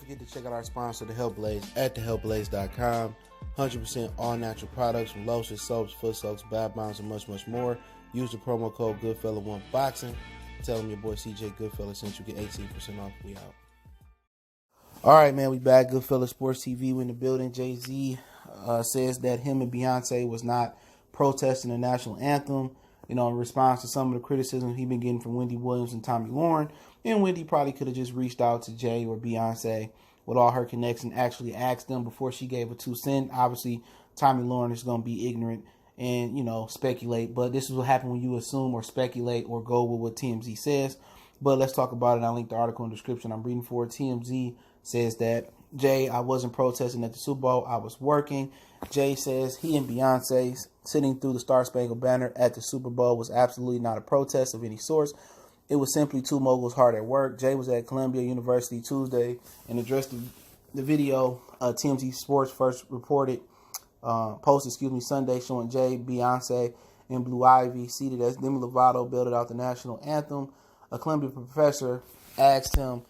forget to check out our sponsor, The Health Blaze, at thehealthblaze.com. 100% all natural products from lotions, soaps, foot soaks, bath bombs, and much, much more. Use the promo code Goodfella1Boxing. Tell them your boy CJ Goodfella sent you, get 18% off. We out. All right, man, we back. Goodfella Sports TV. We in the building. Jay-Z says that him and Beyonce was not protesting the national anthem, in response to some of the criticism he been getting from Wendy Williams and Tommy Lauren. And Wendy probably could have just reached out to Jay or Beyonce with all her connects and actually asked them before she gave a 2 cents. Obviously, Tommy Lauren is going to be ignorant and, speculate. But this is what happens when you assume or speculate or go with what TMZ says. But let's talk about it. I'll link the article in the description. I'm reading for it. TMZ says that, Jay, I wasn't protesting at the Super Bowl. I was working. Jay says he and Beyonce sitting through the Star Spangled Banner at the Super Bowl was absolutely not a protest of any sort. It was simply two moguls hard at work. Jay was at Columbia University Tuesday and addressed the video TMZ Sports first posted Sunday, showing Jay, Beyonce, and Blue Ivy seated as Demi Lovato belted out the national anthem. A Columbia professor asked him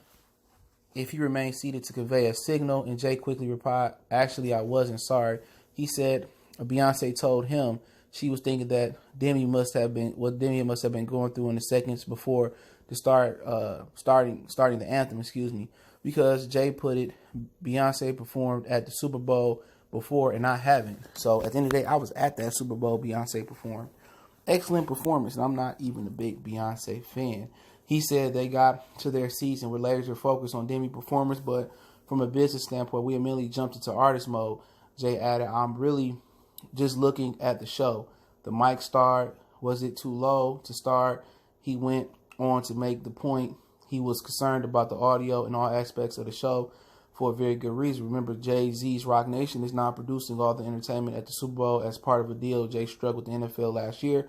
if he remained seated to convey a signal, and Jay quickly replied, "Actually, I wasn't, sorry." He said Beyonce told him she was thinking that Demi must have been going through in the seconds before the starting the anthem, because Jay put it, Beyonce performed at the Super Bowl before and I haven't. So at the end of the day, I was at that Super Bowl Beyonce performed. Excellent performance, and I'm not even a big Beyonce fan. He said they got to their seats and were laser focused on Demi performance, but from a business standpoint, we immediately jumped into artist mode. Jay added, I'm really just looking at the show. The mic started. Was it too low to start? He went on to make the point he was concerned about the audio and all aspects of the show for a very good reason. Remember, Jay-Z's Rock Nation is now producing all the entertainment at the Super Bowl as part of a deal Jay struck with the NFL last year.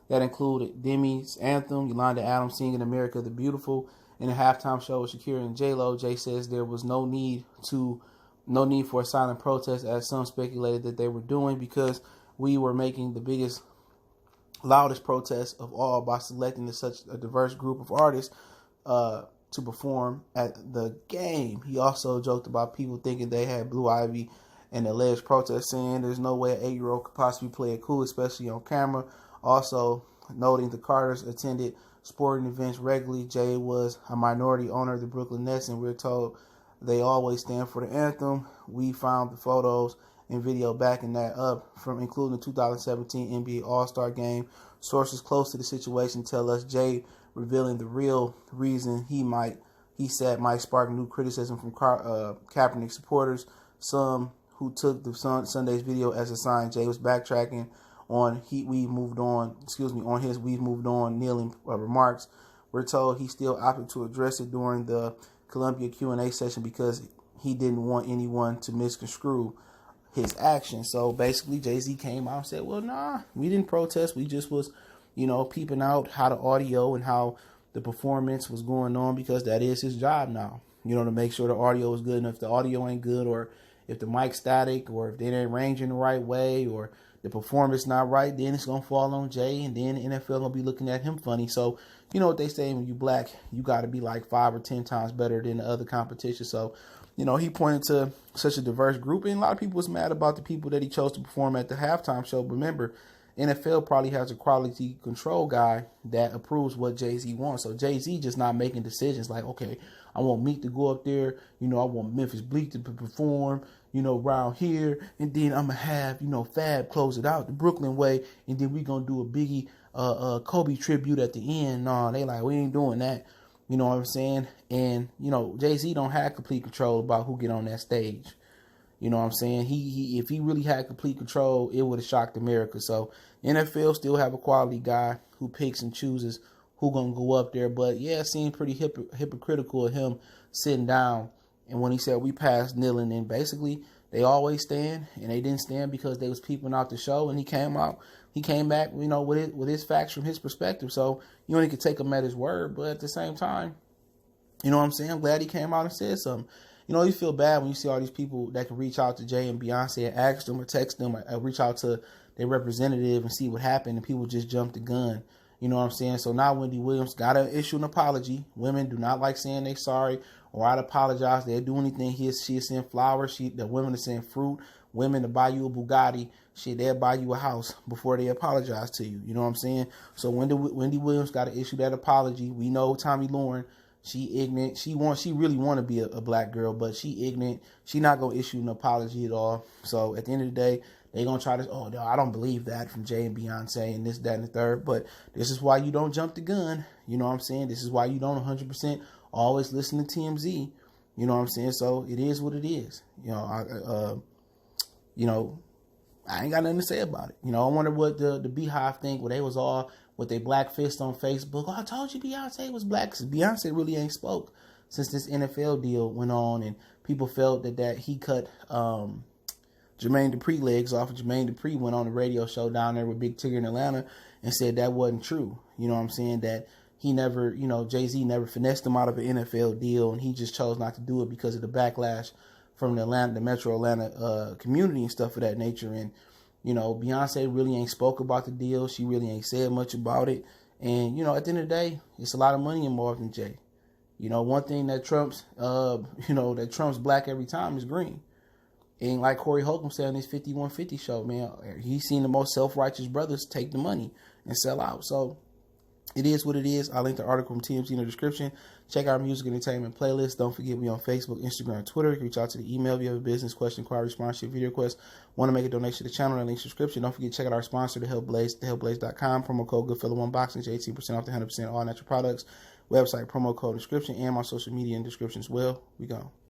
That included Demi's anthem, Yolanda Adams singing America the Beautiful, in a halftime show with Shakira and J-Lo. Jay says there was no need for a silent protest, as some speculated that they were doing, because we were making the biggest, loudest protest of all by selecting such a diverse group of artists to perform at the game. He also joked about people thinking they had Blue Ivy and the alleged protest, saying there's no way an 8-year-old could possibly play it cool, especially on camera. Also noting the Carters attended sporting events regularly. Jay was a minority owner of the Brooklyn Nets, and we're told they always stand for the anthem. We found the photos and video backing that up, from including the 2017 NBA All-Star Game. Sources close to the situation tell us Jay revealing the real reason he said might spark new criticism from Kaepernick supporters. Some who took the Sunday's video as a sign Jay was backtracking on his "We've Moved On" kneeling remarks. We're told he still opted to address it during the Columbia Q&A session because he didn't want anyone to misconstrue his actions. So basically, Jay-Z came out and said, well, nah, we didn't protest. We just was, peeping out how the audio and how the performance was going on, because that is his job now, to make sure the audio is good. And if the audio ain't good, or if the mic's static, or if they ain't arranging the right way, or the performance not right, then it's going to fall on Jay, and then the NFL going to be looking at him funny. So, you know what they say, when you black, you got to be like 5 or 10 times better than the other competition. So, he pointed to such a diverse group, and a lot of people was mad about the people that he chose to perform at the halftime show. But remember, NFL probably has a quality control guy that approves what Jay-Z wants. So Jay-Z just not making decisions like, okay, I want Meek to go up there, I want Memphis Bleak to perform, around here, and then I'm going to have, Fab close it out the Brooklyn way, and then we going to do a Biggie Kobe tribute at the end. No, they like, we ain't doing that. You know what I'm saying? And, Jay-Z don't have complete control about who get on that stage. You know what I'm saying? He if he really had complete control, it would have shocked America. So NFL still have a quality guy who picks and chooses who going to go up there. But, yeah, it seemed pretty hypocritical of him sitting down. And when he said we passed kneeling, and basically they always stand, and they didn't stand because they was peeping out the show. And he came back, with his facts from his perspective. So, he could take him at his word. But at the same time, you know what I'm saying? I'm glad he came out and said something. You feel bad when you see all these people that can reach out to Jay and Beyonce and ask them or text them or reach out to their representative and see what happened, and people just jump the gun. You know what I'm saying? So now Wendy Williams got to issue an apology. Women do not like saying they sorry or I'd apologize. They'll do anything. She'll send flowers. The women to send fruit. Women to buy you a Bugatti. Shit, they'll buy you a house before they apologize to you. You know what I'm saying? So Wendy Williams got to issue that apology. We know Tommy Lauren, she ignorant. She really want to be a black girl, but she ignorant. She not going to issue an apology at all. So at the end of the day, they going to try to, oh, no, I don't believe that from Jay and Beyonce and this, that, and the third. But this is why you don't jump the gun. You know what I'm saying? This is why you don't 100% always listen to TMZ. You know what I'm saying? So it is what it is. I ain't got nothing to say about it. I wonder what the Beehive think, where they was all with their black fist on Facebook. Oh, I told you Beyonce was black. Because Beyonce really ain't spoke since this NFL deal went on, and people felt that he cut Jermaine Dupri legs off. Jermaine Dupri went on the radio show down there with Big Tigger in Atlanta and said that wasn't true. You know what I'm saying? That he never, Jay-Z never finessed him out of an NFL deal, and he just chose not to do it because of the backlash from the Metro Atlanta community and stuff of that nature. And, Beyonce really ain't spoke about the deal. She really ain't said much about it. And, at the end of the day, it's a lot of money involved in Jay. One thing that trumps black every time is green. And like Corey Holcomb said on his 5150 show, man, he's seen the most self-righteous brothers take the money and sell out. So it is what it is. I'll link the article from TMZ in the description. Check our music and entertainment playlist. Don't forget we on Facebook, Instagram, Twitter. You can reach out to the email if you have a business question, inquiry, sponsorship, video request. Want to make a donation to the channel, that link subscription. Don't forget to check out our sponsor, The Help Blaze, thehelpblaze.com. Promo code GoodFellow1Boxing, 18% off the 100% all natural products. Website, promo code description, and my social media in description as well. We go.